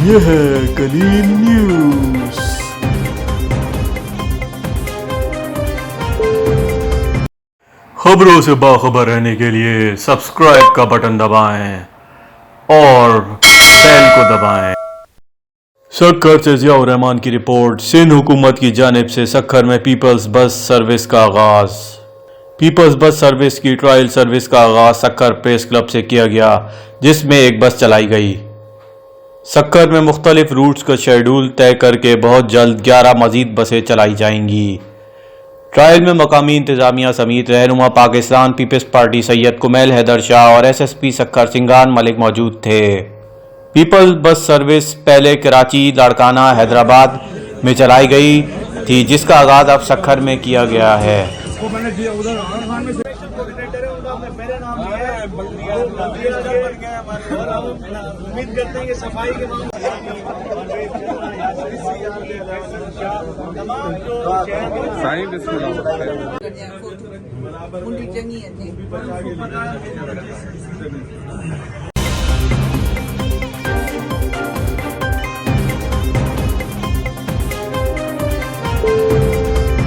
यह है कलील न्यूज़। खबरों से बाखबर रहने के लिए सब्सक्राइब का बटन दबाएं और बेल को दबाएं। सक्खर से जियाउर रहमान की रिपोर्ट। सिंध हुकूमत की जानिब से सक्खर में पीपल्स बस सर्विस का आगाज। पीपल्स बस सर्विस की ट्रायल सर्विस का आगाज सक्खर प्रेस क्लब से किया गया, जिसमें एक बस चलाई गई। सक्खर में मुख्तलिफ रूट्स का शेड्यूल तय करके बहुत जल्द 11 मजीद बसें चलाई जाएंगी। ट्रायल में मकामी इंतजामिया समेत रहनुमा पाकिस्तान पीपल्स पार्टी सैयद कुमैल हैदर शाह और SSP सक्खर सिंगान मलिक मौजूद थे। पीपल्स बस सर्विस पहले कराची, लाड़काना, हैदराबाद में चलाई गई थी, जिसका आगाज अब सक्खर में किया गया है। उम्मीद करते हैं कि सफाई के मामले